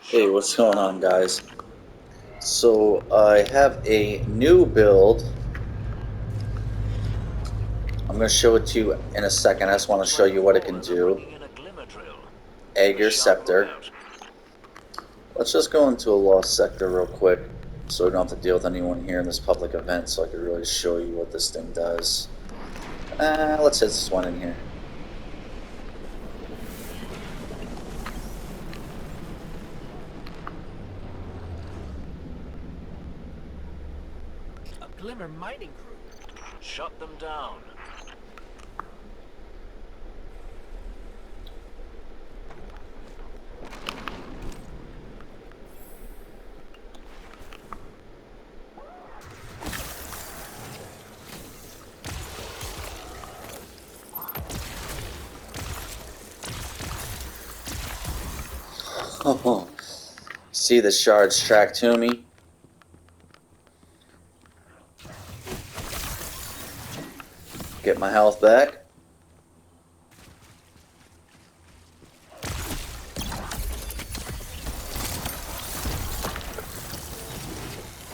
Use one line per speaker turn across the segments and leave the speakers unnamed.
Hey, what's going on, guys? So, I have a new build. I'm going to show it to you in a second. I just want to show you what it can do. Age Scepter. Let's just go into a lost sector real quick so we don't have to deal with anyone here in this public event so I can really show you what this thing does. Let's hit this one in here.
Shut them down.
Oh, see the shards track to me? Get my health back.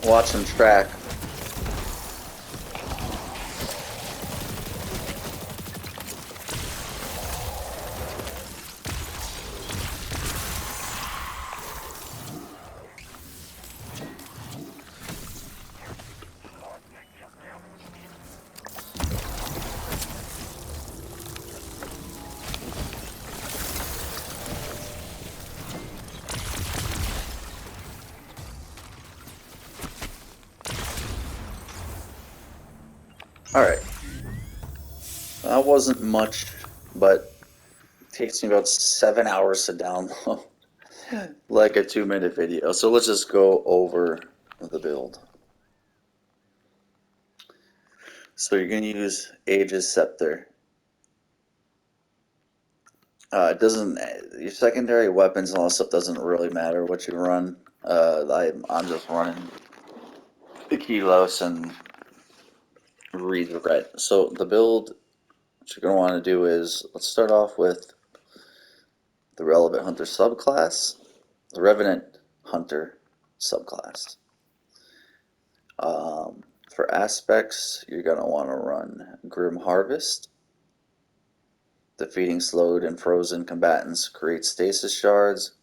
Watch them track. Alright. That wasn't much, but it takes me about 7 hours to download like a 2 minute video. So let's just go over the build. So you're going to use Age Scepter. It doesn't, your secondary weapons and all that stuff doesn't really matter what you run. I'm just running the Kilos and Regret. So the build, what you're going to want to do is, let's start off with the Relevant Hunter subclass, the Revenant Hunter subclass. For aspects, you're going to want to run Grim Harvest. Defeating slowed and frozen combatants creates stasis shards.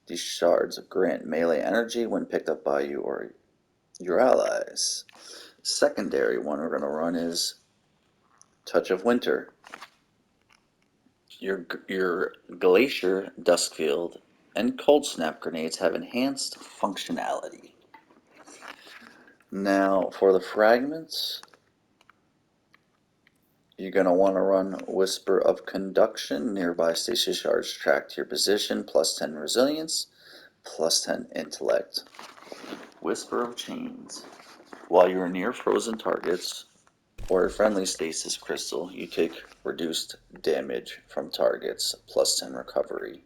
These shards grant melee energy when picked up by you or your allies. Secondary one we're going to run is Touch of Winter. Your Glacier, Duskfield, and Cold Snap grenades have enhanced functionality. Now, for the fragments, you're going to want to run Whisper of Conduction. Nearby stasis shards track to your position, plus 10 resilience, plus 10 intellect. Whisper of Chains. While you are near frozen targets or a friendly stasis crystal, you take reduced damage from targets, plus 10 recovery.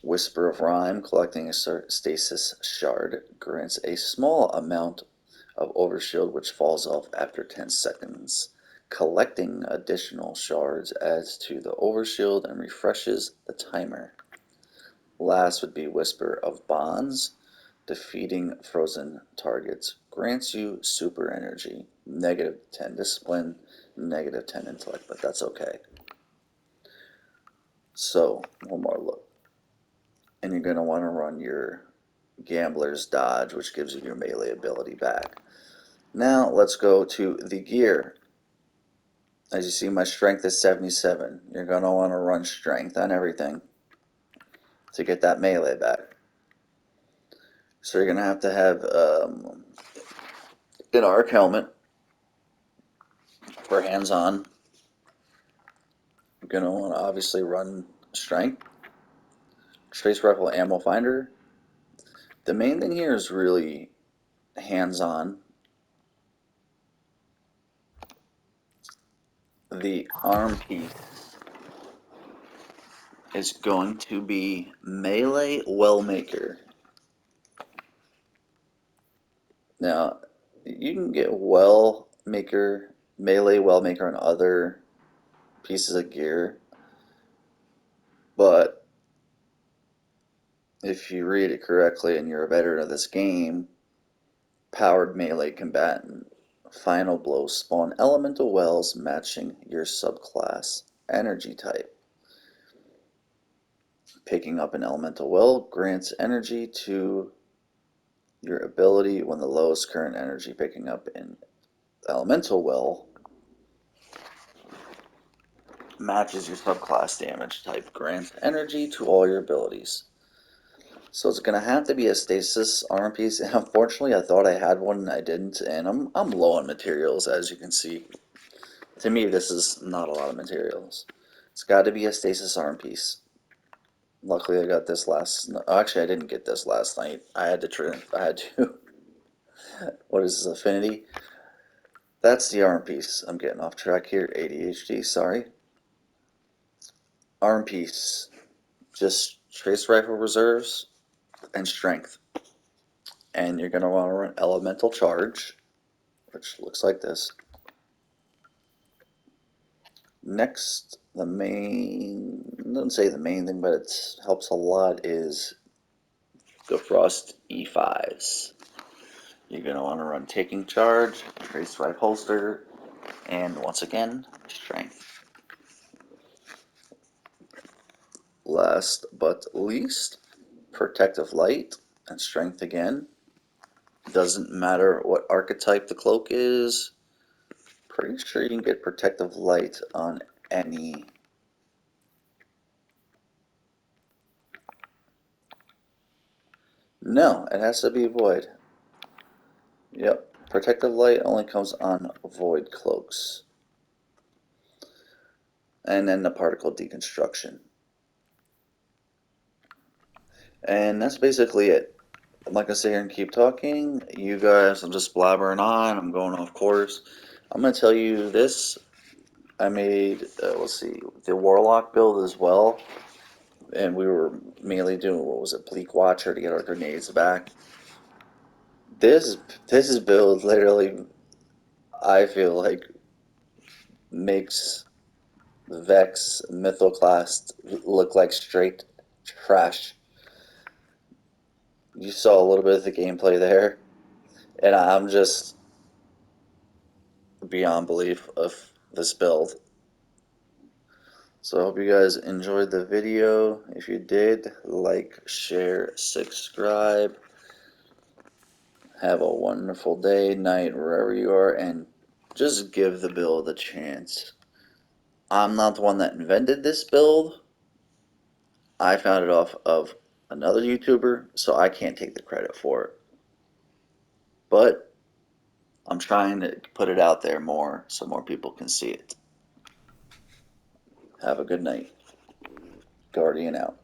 Whisper of Rhyme. Collecting a stasis shard grants a small amount of overshield which falls off after 10 seconds. Collecting additional shards adds to the overshield and refreshes the timer. Last would be Whisper of Bonds. Defeating frozen targets grants you super energy, negative 10 discipline, negative 10 intellect, but that's okay. So, one more look. And you're going to want to run your Gambler's Dodge, which gives you your melee ability back. Now, let's go to the gear. As you see, my strength is 77. You're going to want to run strength on everything to get that melee back. So you're going to have an arc helmet for hands-on. You're going to want to obviously run strength. Trace rifle ammo finder. The main thing here is really hands-on. The arm piece is going to be melee wellmaker. Now, you can get melee wellmaker on other pieces of gear. If you read it correctly and you're a veteran of this game, powered melee combatant. Final blow spawn elemental wells matching your subclass energy type. Picking up an elemental well grants energy to your ability when the lowest current energy picking up an elemental well matches your subclass damage type. Grants energy to all your abilities. So it's gonna have to be a stasis armor piece. And unfortunately, I thought I had one and I didn't. And I'm low on materials, as you can see. To me, this is not a lot of materials. It's got to be a stasis arm piece. Luckily, I got this last. Actually, I didn't get this last night. I had to trim. I had to. What is this? Affinity. That's the arm piece. I'm getting off track here. ADHD. Sorry. Arm piece. Just trace rifle reserves and strength. And you're gonna want to run elemental charge, which looks like this. Next, the main. I don't say the main thing, but it helps a lot. Is the Frost E5s. You're going to want to run Taking Charge, Trace Rifle Holster, and once again, Strength. Last but least, Protective Light and Strength again. Doesn't matter what archetype the cloak is. Pretty sure you can get Protective Light on any. No, it has to be Void. Yep, Protective Light only comes on Void cloaks. And then the Particle Deconstruction. And that's basically it. I'm not gonna sit here and keep talking. You guys, I'm just blabbering on. I'm going off course. I'm gonna tell you this. I made, let's see, the Warlock build as well, and we were mainly doing what was it, Bleak Watcher to get our grenades back. This this build literally, I feel like, makes Vex Mythoclast look like straight trash. You saw a little bit of the gameplay there, and I'm just beyond belief of this build. So I hope you guys enjoyed the video. If you did, like, share, subscribe. Have a wonderful day, night, wherever you are, and just give the build a chance. I'm not the one that invented this build. I found it off of another YouTuber, so I can't take the credit for it. But I'm trying to put it out there more so more people can see it. Have a good night. Guardian out.